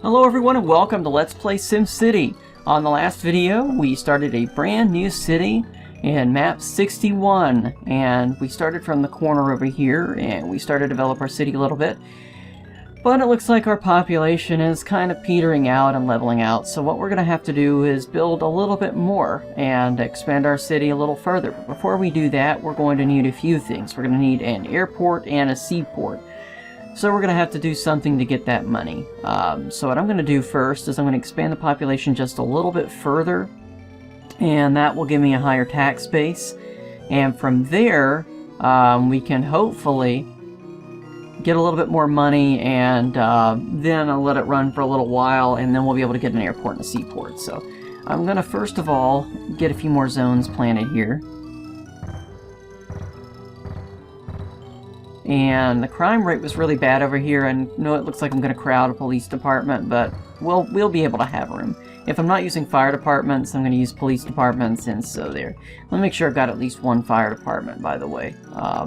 Hello everyone and welcome to Let's Play SimCity. On the last video we started a brand new city in map 61 and we started from the corner over here and we started to develop our city a little bit. But it looks like our population is kind of petering out and leveling out, so what we're going to have to do is build a little bit more and expand our city a little further. But before we do that, we're going to need a few things. We're going to need an airport and a seaport. So we're going to have to do something to get that money. So what I'm going to do first is I'm going to expand the population just a little bit further, and that will give me a higher tax base. And from there, we can hopefully get a little bit more money, and then I'll let it run for a little while, and then we'll be able to get an airport and a seaport. So I'm going to first of all get a few more zones planted here. And the crime rate was really bad over here. I know it looks like I'm going to crowd a police department, but we'll be able to have room. If I'm not using fire departments, I'm going to use police departments, and so there. Let me make sure I've got at least one fire department, by the way. I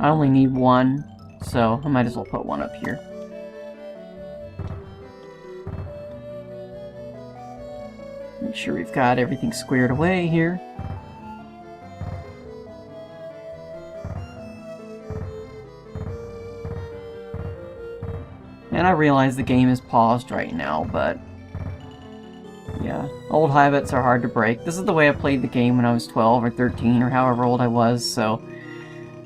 only need one, so I might as well put one up here. Make sure we've got everything squared away here. And I realize the game is paused right now, but yeah, old habits are hard to break. This is the way I played the game when I was 12 or 13 or however old I was, so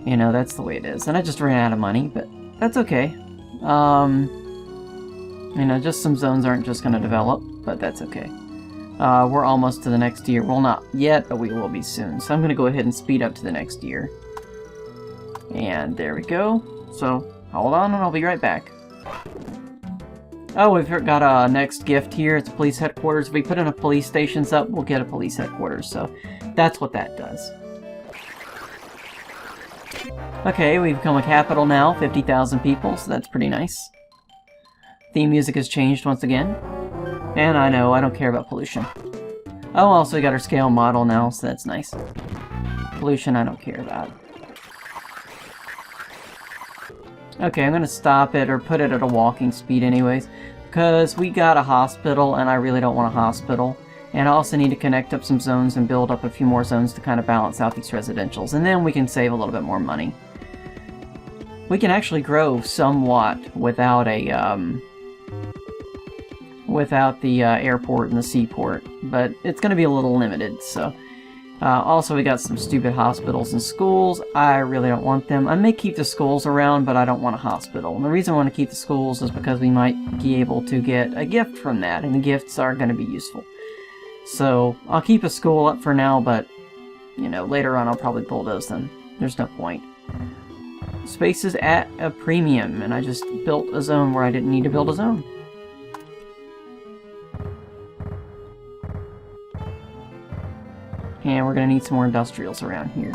you know, that's the way it is. And I just ran out of money, but that's okay. You know, just some zones aren't just going to develop, but that's okay. We're almost to the next year. Well, not yet, but we will be soon. So I'm going to go ahead and speed up to the next year. And there we go. So, hold on and I'll be right back. Oh, we've got a next gift here. It's a police headquarters. If we put enough police stations up, we'll get a police headquarters. So, that's what that does. Okay, we've become a capital now, 50,000 people, so that's pretty nice. Theme music has changed once again. And I know, I don't care about pollution. Oh, also we got our scale model now, so that's nice. Pollution I don't care about. Okay, I'm gonna stop it, or put it at a walking speed anyways, because we got a hospital, and I really don't want a hospital. And I also need to connect up some zones and build up a few more zones to kind of balance out these residentials, and then we can save a little bit more money. We can actually grow somewhat without the airport and the seaport, but it's going to be a little limited. So, also we got some stupid hospitals and schools. I really don't want them. I may keep the schools around, but I don't want a hospital. And the reason I want to keep the schools is because we might be able to get a gift from that, and the gifts are going to be useful. So, I'll keep a school up for now, but, you know, later on I'll probably bulldoze them. There's no point. Space is at a premium, and I just built a zone where I didn't need to build a zone. And we're going to need some more industrials around here.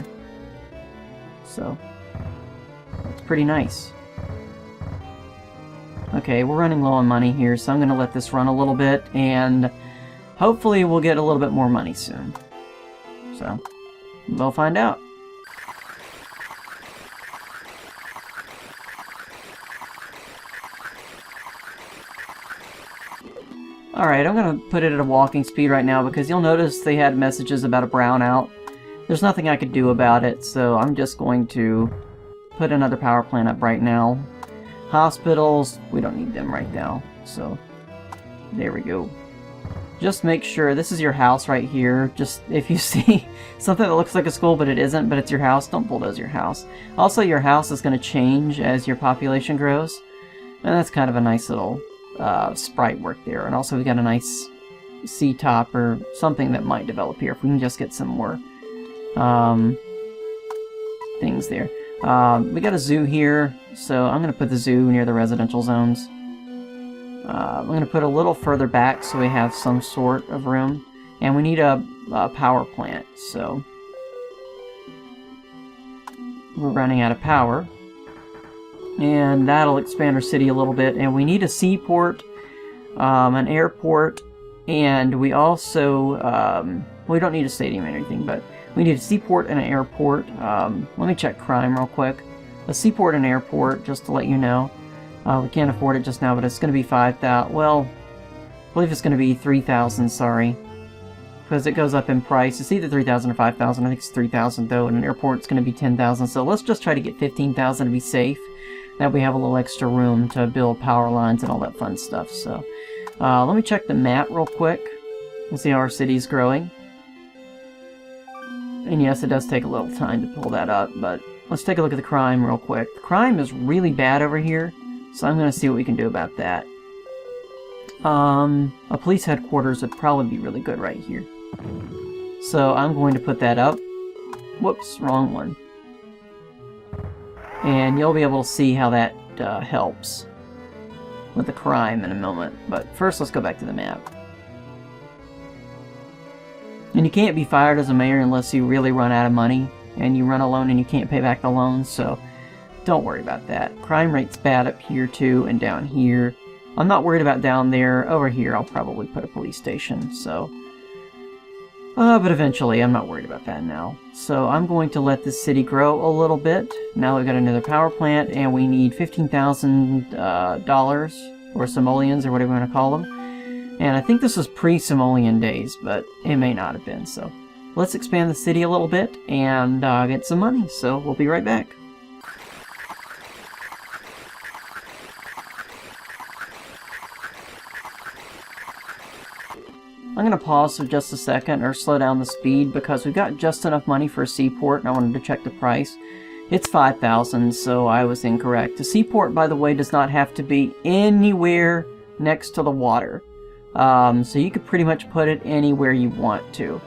So, that's pretty nice. Okay, we're running low on money here, so I'm going to let this run a little bit, and hopefully we'll get a little bit more money soon. So, we'll find out. Alright, I'm going to put it at a walking speed right now because you'll notice they had messages about a brownout. There's nothing I could do about it, so I'm just going to put another power plant up right now. Hospitals, we don't need them right now, so there we go. Just make sure, this is your house right here. Just, if you see something that looks like a school but it isn't, but it's your house, don't bulldoze your house. Also, your house is going to change as your population grows, and that's kind of a nice little sprite work there. And also we got a nice sea top or something that might develop here if we can just get some more things there. We got a zoo here, so I'm going to put the zoo near the residential zones. I'm going to put a little further back so we have some sort of room, and we need a power plant, so we're running out of power. And that'll expand our city a little bit. And we need a seaport, an airport, and we also, we don't need a stadium or anything, but we need a seaport and an airport. Let me check crime real quick. A seaport and airport, just to let you know. We can't afford it just now, but it's going to be 5,000. Well, I believe it's going to be 3,000, sorry. Because it goes up in price. It's either 3,000 or 5,000. I think it's 3,000 though, and an airport it's going to be 10,000. So let's just try to get 15,000 to be safe. That we have a little extra room to build power lines and all that fun stuff. So let me check the map real quick. We'll see how our city's growing. And yes, it does take a little time to pull that up, but let's take a look at the crime real quick. The crime is really bad over here, so I'm going to see what we can do about that. A police headquarters would probably be really good right here. So I'm going to put that up. Whoops, wrong one. And you'll be able to see how that helps with the crime in a moment. But first, let's go back to the map. And you can't be fired as a mayor unless you really run out of money. And you run a loan and you can't pay back the loan, so don't worry about that. Crime rate's bad up here too, and down here. I'm not worried about down there. Over here, I'll probably put a police station, so... but eventually, I'm not worried about that now. So I'm going to let this city grow a little bit. Now we've got another power plant, and we need $15,000, or simoleons, or whatever you want to call them. And I think this was pre-simoleon days, but it may not have been, so... Let's expand the city a little bit and get some money, so we'll be right back. I'm going to pause for just a second, or slow down the speed, because we've got just enough money for a seaport, and I wanted to check the price. It's 5,000, so I was incorrect. A seaport, by the way, does not have to be anywhere next to the water. So you could pretty much put it anywhere you want to.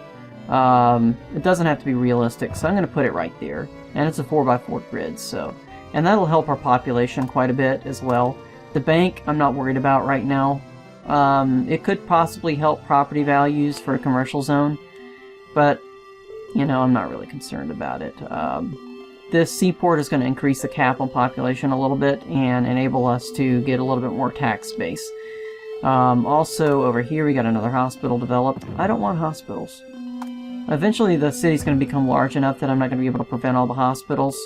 It doesn't have to be realistic, so I'm going to put it right there. And it's a 4x4 grid, so... And that'll help our population quite a bit as well. The bank, I'm not worried about right now. It could possibly help property values for a commercial zone, but, you know, I'm not really concerned about it. This seaport is going to increase the cap on population a little bit and enable us to get a little bit more tax base. Also, over here we got another hospital developed. I don't want hospitals. Eventually the city's going to become large enough that I'm not going to be able to prevent all the hospitals.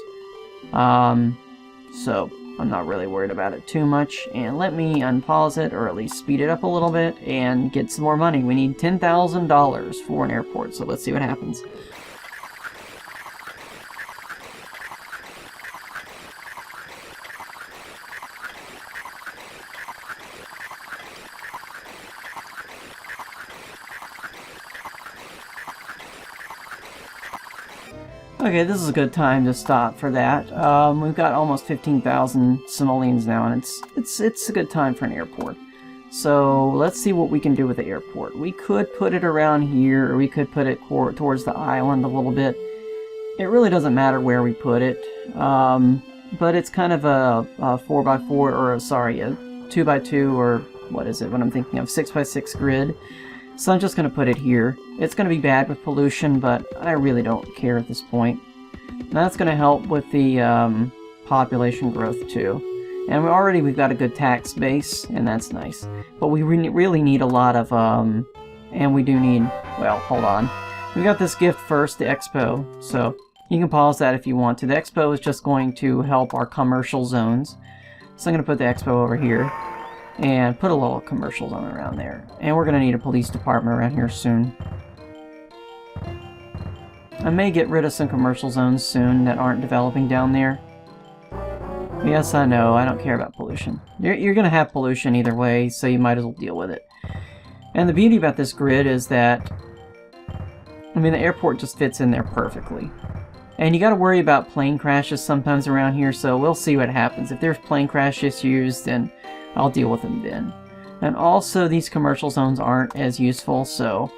So I'm not really worried about it too much. And let me unpause it, or at least speed it up a little bit, and get some more money. We need $10,000 for an airport, so let's see what happens. Okay, this is a good time to stop for that. We've got almost 15,000 simoleons now, and it's a good time for an airport. So let's see what we can do with the airport. We could put it around here, or we could put it towards the island a little bit. It really doesn't matter where we put it, but it's kind of a 4x4, or sorry, a 2x2, or what is it? What I'm thinking of, 6x6 grid. So I'm just going to put it here. It's going to be bad with pollution, but I really don't care at this point. And that's going to help with the population growth too. And we've got a good tax base, and that's nice. But we really need a lot of, and we do need, well, hold on. We got this gift first, the Expo, so you can pause that if you want to. The Expo is just going to help our commercial zones. So I'm going to put the Expo over here. And put a little commercial zone around there. And we're going to need a police department around here soon. I may get rid of some commercial zones soon that aren't developing down there. Yes, I know, I don't care about pollution. You're going to have pollution either way, so you might as well deal with it. And the beauty about this grid is that, I mean, the airport just fits in there perfectly. And you got to worry about plane crashes sometimes around here, so we'll see what happens. If there's plane crash issues, then I'll deal with them then. And also, these commercial zones aren't as useful, so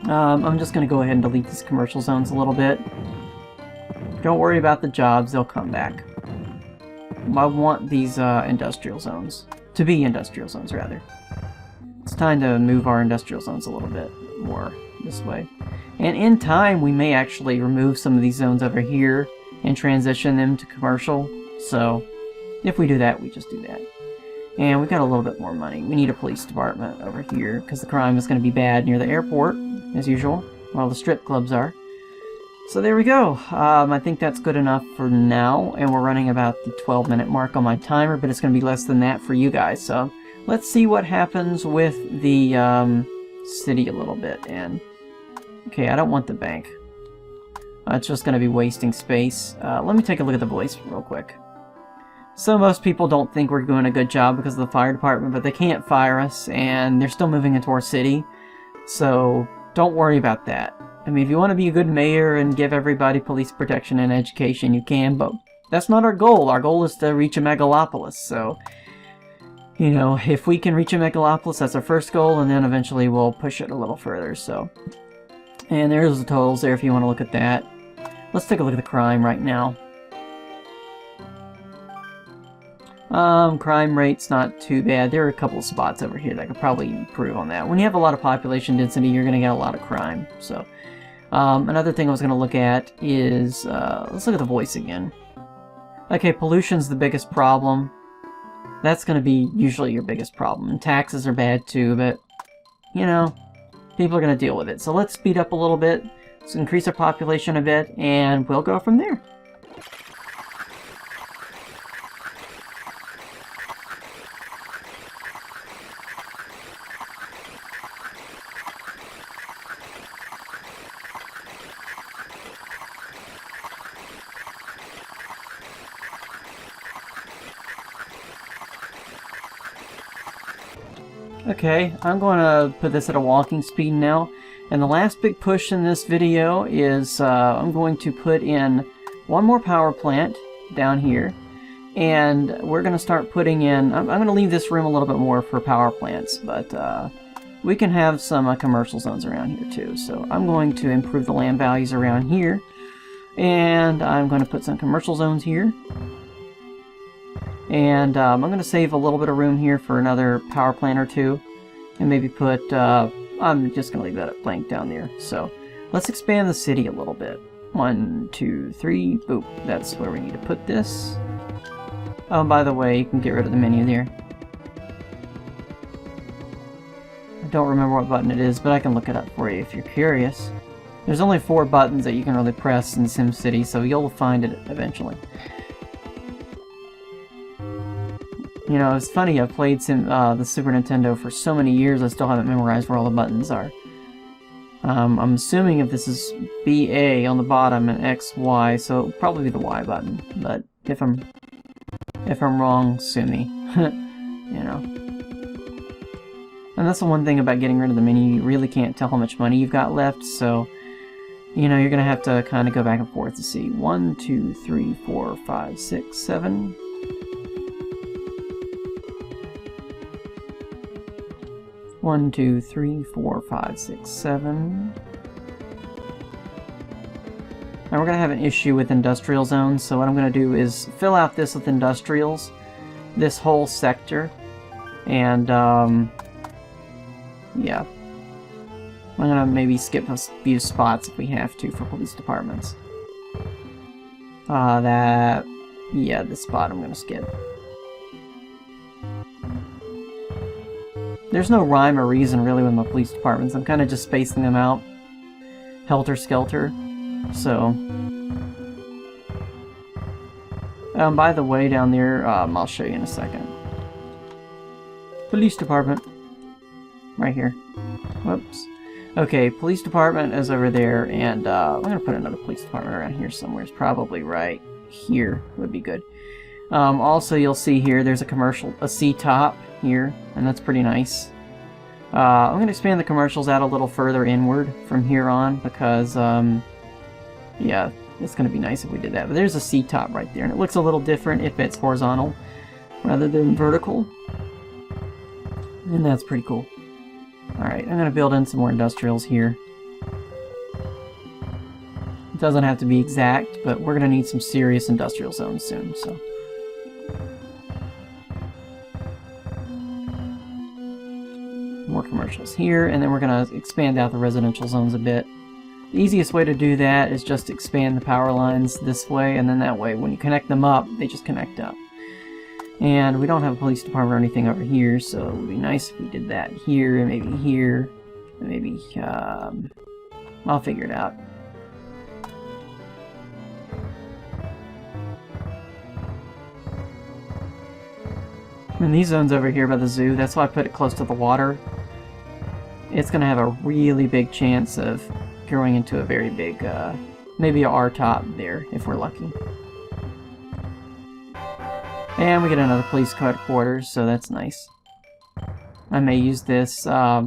I'm just going to go ahead and delete these commercial zones a little bit. Don't worry about the jobs, they'll come back. I want these industrial zones. To be industrial zones, rather. It's time to move our industrial zones a little bit more this way. And in time, we may actually remove some of these zones over here and transition them to commercial. So, if we do that, we just do that. And we've got a little bit more money. We need a police department over here, because the crime is going to be bad near the airport, as usual. Well, the strip clubs are. So there we go. I think that's good enough for now, and we're running about the 12-minute mark on my timer, but it's going to be less than that for you guys. So let's see what happens with the city a little bit. And okay, I don't want the bank. It's just going to be wasting space. Let me take a look at the voice real quick. So most people don't think we're doing a good job because of the fire department, but they can't fire us, and they're still moving into our city. So don't worry about that. I mean, if you want to be a good mayor and give everybody police protection and education, you can, but that's not our goal. Our goal is to reach a Megalopolis, so, you know, if we can reach a Megalopolis, that's our first goal, and then eventually we'll push it a little further, so. And there's the totals there if you want to look at that. Let's take a look at the crime right now. Crime rate's not too bad. There are a couple of spots over here that could probably improve on that. When you have a lot of population density, you're going to get a lot of crime. So, another thing I was going to look at is, let's look at the voice again. Okay, pollution's the biggest problem. That's going to be usually your biggest problem. And taxes are bad too, but, you know, people are going to deal with it. So let's speed up a little bit, let's increase our population a bit, and we'll go from there. Okay, I'm going to put this at a walking speed now, and the last big push in this video is I'm going to put in one more power plant down here, and we're going to start putting in, I'm going to leave this room a little bit more for power plants, but we can have some commercial zones around here too, so I'm going to improve the land values around here, and I'm going to put some commercial zones here. And I'm going to save a little bit of room here for another power plant or two. And maybe put, I'm just going to leave that blank down there. So, let's expand the city a little bit. 1, 2, 3, boop. That's where we need to put this. Oh, by the way, you can get rid of the menu there. I don't remember what button it is, but I can look it up for you if you're curious. There's only 4 buttons that you can really press in SimCity, so you'll find it eventually. You know, it's funny, I've played the Super Nintendo for so many years, I still haven't memorized where all the buttons are. I'm assuming if this is BA on the bottom and XY, so it'll probably be the Y button. But if I'm wrong, sue me. You know. And that's the one thing about getting rid of the menu, you really can't tell how much money you've got left, so you know, you're gonna have to kind of go back and forth to see. 1, 2, 3, 4, 5, 6, 7. 1, 2, 3, 4, 5, 6, 7. Now we're going to have an issue with industrial zones, so what I'm going to do is fill out this with industrials, this whole sector, and yeah. I'm going to maybe skip a few spots if we have to for police departments. Yeah, this spot I'm going to skip. There's no rhyme or reason really with my police departments. I'm kind of just spacing them out. Helter-skelter. So. By the way, down there, I'll show you in a second. Police department. Right here. Whoops. Okay, police department is over there, and I'm going to put another police department around here somewhere. It's probably right here would be good. Also, you'll see here, there's a C-top here, and that's pretty nice. I'm going to expand the commercials out a little further inward from here on, because, yeah, it's going to be nice if we did that. But there's a C-top right there, and it looks a little different if it's horizontal rather than vertical. And that's pretty cool. Alright, I'm going to build in some more industrials here. It doesn't have to be exact, but we're going to need some serious industrial zones soon, so. More commercials here, and then we're going to expand out the residential zones a bit. The easiest way to do that is just expand the power lines this way, and then that way when you connect them up, they just connect up. And we don't have a police department or anything over here, so it would be nice if we did that here, and maybe, I'll figure it out. And these zones over here by the zoo, that's why I put it close to the water. It's going to have a really big chance of growing into a very big, maybe a R-top there, if we're lucky. And we get another police headquarters, so that's nice. I may use this, I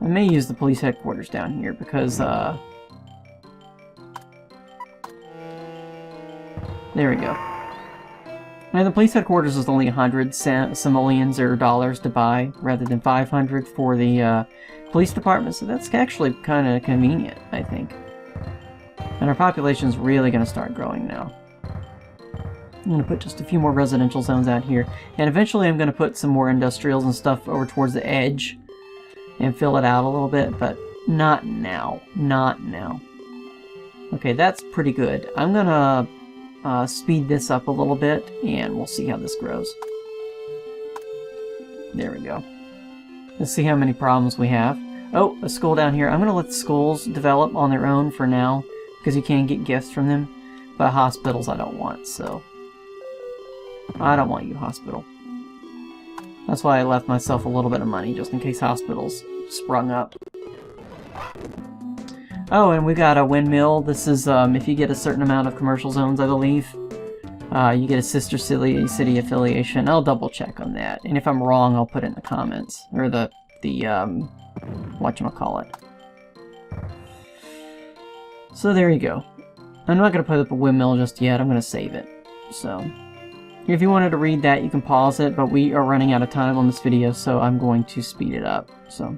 may use the police headquarters down here, because, there we go. Now the police headquarters is only 100 simoleons or dollars to buy, rather than 500 for the police department, so that's actually kind of convenient, I think. And our population's really going to start growing now. I'm going to put just a few more residential zones out here, and eventually I'm going to put some more industrials and stuff over towards the edge and fill it out a little bit, but not now. Not now. Okay, that's pretty good. I'm going to speed this up a little bit, and we'll see how this grows. There we go. Let's see how many problems we have. Oh, a school down here. I'm going to let the schools develop on their own for now, because you can get gifts from them. But hospitals I don't want, so... I don't want you, hospital. That's why I left myself a little bit of money, just in case hospitals sprung up. Oh, and we got a windmill. This is, if you get a certain amount of commercial zones, I believe, you get a sister city affiliation. I'll double check on that. And if I'm wrong, I'll put it in the comments. Or the whatchamacallit. So there you go. I'm not going to put up a windmill just yet. I'm going to save it. So, if you wanted to read that, you can pause it, but we are running out of time on this video, so I'm going to speed it up. So.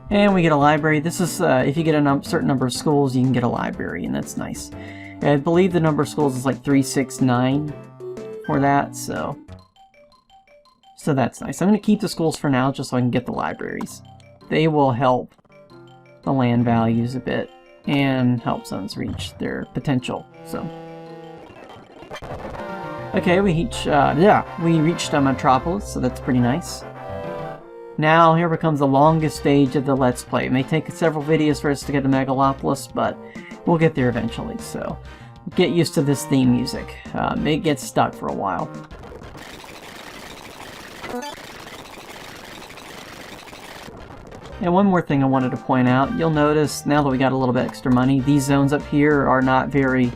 And we get a library. This is, if you get a certain number of schools, you can get a library, and that's nice. I believe the number of schools is like 369 for that, so that's nice. I'm going to keep the schools for now, just so I can get the libraries. They will help the land values a bit, and help zones reach their potential, so. Okay, we reached Metropolis, so that's pretty nice. Now, here becomes the longest stage of the Let's Play. It may take several videos for us to get to Megalopolis, but we'll get there eventually, so get used to this theme music. It gets stuck for a while. And one more thing I wanted to point out, you'll notice, now that we got a little bit extra money, these zones up here are not very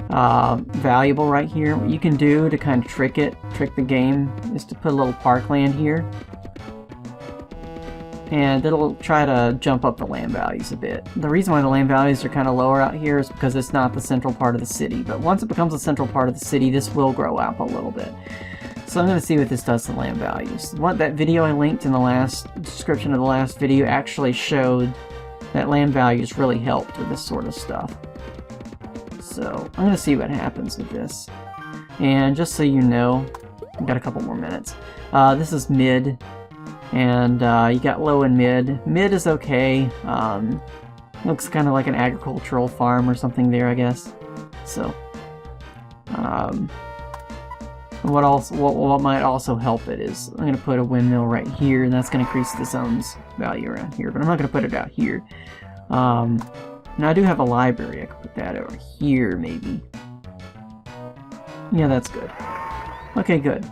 valuable right here. What you can do to kind of trick the game, is to put a little parkland here. And it'll try to jump up the land values a bit. The reason why the land values are kind of lower out here is because it's not the central part of the city. But once it becomes a central part of the city, this will grow up a little bit. So I'm going to see what this does to land values. That video I linked in the last description of the last video actually showed that land values really helped with this sort of stuff. So I'm going to see what happens with this. And just so you know, I've got a couple more minutes. This is mid. And you got low and mid. Mid is okay. Looks kind of like an agricultural farm or something there, I guess. So, what might also help it is I'm going to put a windmill right here, and that's going to increase the zone's value around here. But I'm not going to put it out here. Now I do have a library. I could put that over here, maybe. Yeah, that's good. Okay, good.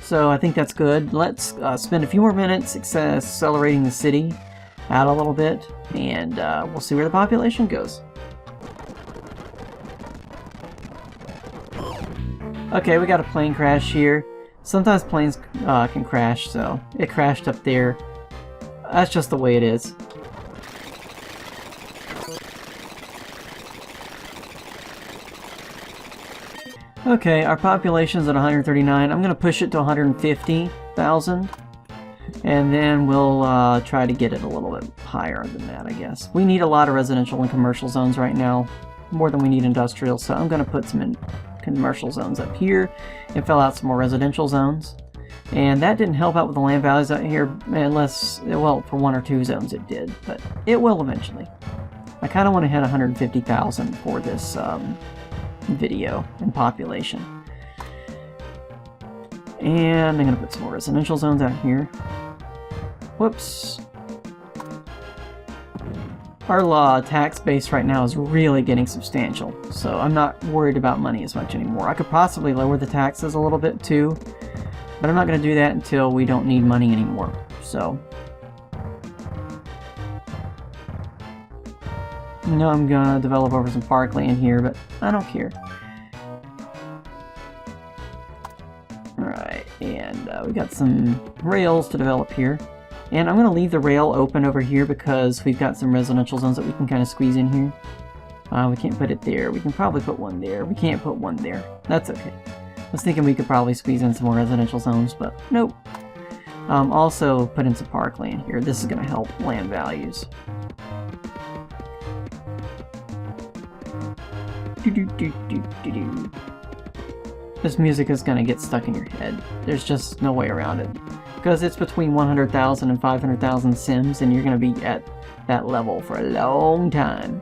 So I think that's good. Let's spend a few more minutes accelerating the city out a little bit, and we'll see where the population goes. Okay, we got a plane crash here. Sometimes planes can crash, so it crashed up there. That's just the way it is. Okay, our population's at 139. I'm going to push it to 150,000. And then we'll try to get it a little bit higher than that, I guess. We need a lot of residential and commercial zones right now. More than we need industrial, so I'm going to put some commercial zones up here and fill out some more residential zones. And that didn't help out with the land values out here, unless, well, for one or two zones it did. But it will eventually. I kind of want to hit 150,000 for this video and population. And I'm going to put some more residential zones out here. Whoops. our tax base right now is really getting substantial, so I'm not worried about money as much anymore. I could possibly lower the taxes a little bit too, but I'm not going to do that until we don't need money anymore. So, you know, I'm going to develop over some parkland here, but I don't care. Alright, and we got some rails to develop here. And I'm going to leave the rail open over here because we've got some residential zones that we can kind of squeeze in here. We can't put it there. We can probably put one there. We can't put one there. That's okay. I was thinking we could probably squeeze in some more residential zones, but nope. Also put in some parkland here. This is going to help land values. This music is going to get stuck in your head. There's just no way around it. Because it's between 100,000 and 500,000 Sims, and you're going to be at that level for a long time.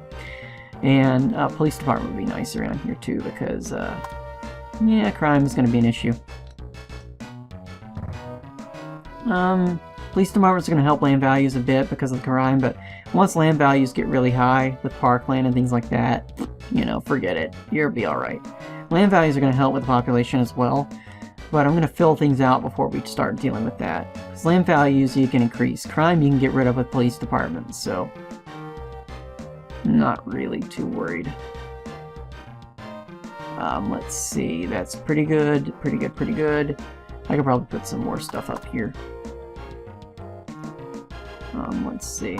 And police department would be nice around here too, because yeah, crime is going to be an issue. Police department's going to help land values a bit because of the crime, but once land values get really high with parkland and things like that, you know, forget it. You'll be alright. Land values are going to help with the population as well. But I'm going to fill things out before we start dealing with that. Because land values you can increase. Crime you can get rid of with police departments, so not really too worried. Let's see, that's pretty good, pretty good, pretty good. I could probably put some more stuff up here. Let's see.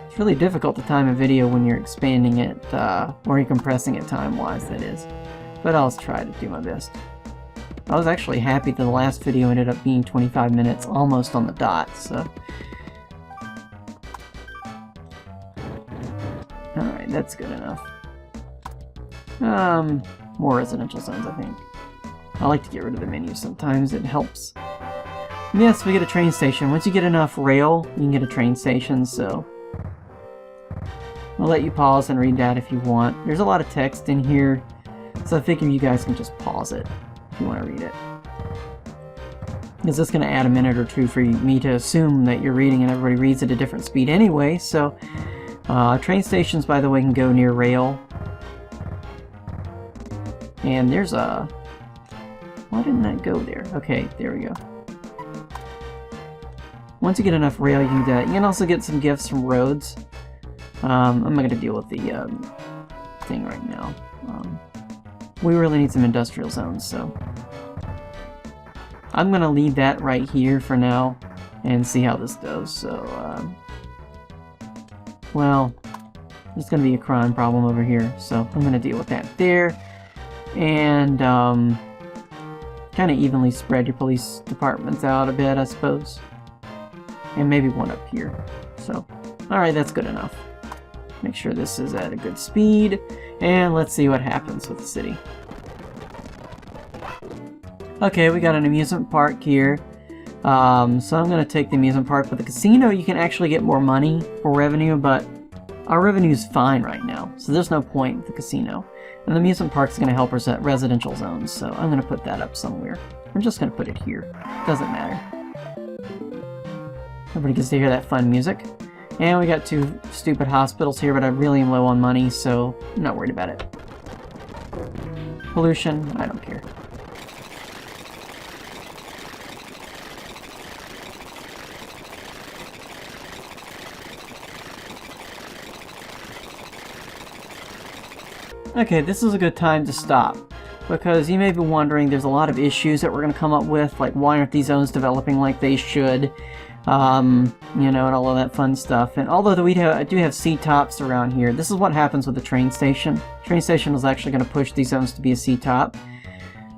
It's really difficult to time a video when you're expanding it, or you're compressing it time-wise, that is. But I'll try to do my best. I was actually happy that the last video ended up being 25 minutes, almost on the dot, so... Alright, that's good enough. More residential zones, I think. I like to get rid of the menus sometimes, it helps. Yes, we get a train station. Once you get enough rail, you can get a train station, so... I'll let you pause and read that if you want. There's a lot of text in here, so I figure you guys can just pause it if you want to read it. Because it's going to add a minute or two for me to assume that you're reading and everybody reads at a different speed anyway, so... train stations, by the way, can go near rail. And there's a... Why didn't that go there? Okay, there we go. Once you get enough rail, you can do that. You can also get some gifts from roads. I'm not going to deal with the thing right now. We really need some industrial zones, so... I'm going to leave that right here for now and see how this goes, so... well, there's going to be a crime problem over here, so I'm going to deal with that there. And, kind of evenly spread your police departments out a bit, I suppose. And maybe one up here. So, alright, that's good enough. Make sure this is at a good speed, and let's see what happens with the city. Okay, we got an amusement park here. So I'm going to take the amusement park. With the casino, you can actually get more money for revenue, but our revenue is fine right now, so there's no point with the casino. And the amusement park is going to help us at residential zones, so I'm going to put that up somewhere. I'm just going to put it here. Doesn't matter. Everybody gets to hear that fun music. And we got two stupid hospitals here, but I really am low on money, so I'm not worried about it. Pollution, I don't care. Okay, this is a good time to stop, because you may be wondering, there's a lot of issues that we're going to come up with, like why aren't these zones developing like they should, you know, and all of that fun stuff. And although I do have C-tops around here, this is what happens with the train station. Train station is actually going to push these zones to be a C-top.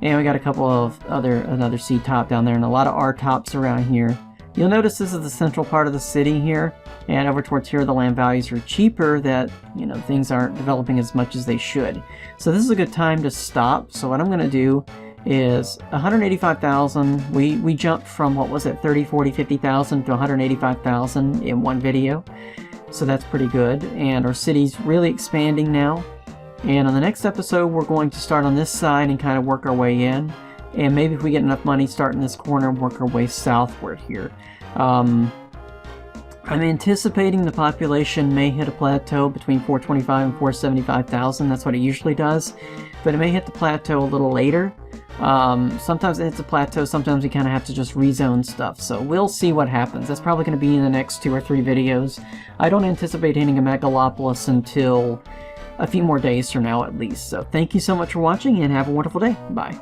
And we got a couple of another C-top down there, and a lot of R-tops around here. You'll notice this is the central part of the city here, and over towards here the land values are cheaper, that, you know, things aren't developing as much as they should. So this is a good time to stop. So what I'm going to do is 185,000, we jumped from, what was it, 30, 40, 50,000 to 185,000 in one video. So that's pretty good, and our city's really expanding now. And on the next episode we're going to start on this side and kind of work our way in. And maybe if we get enough money, start in this corner and work our way southward here. I'm anticipating the population may hit a plateau between 425 and 475,000. That's what it usually does. But it may hit the plateau a little later. Sometimes it hits a plateau, sometimes we kind of have to just rezone stuff. So we'll see what happens. That's probably going to be in the next 2 or 3 videos. I don't anticipate hitting a Megalopolis until a few more days from now at least. So thank you so much for watching and have a wonderful day. Bye.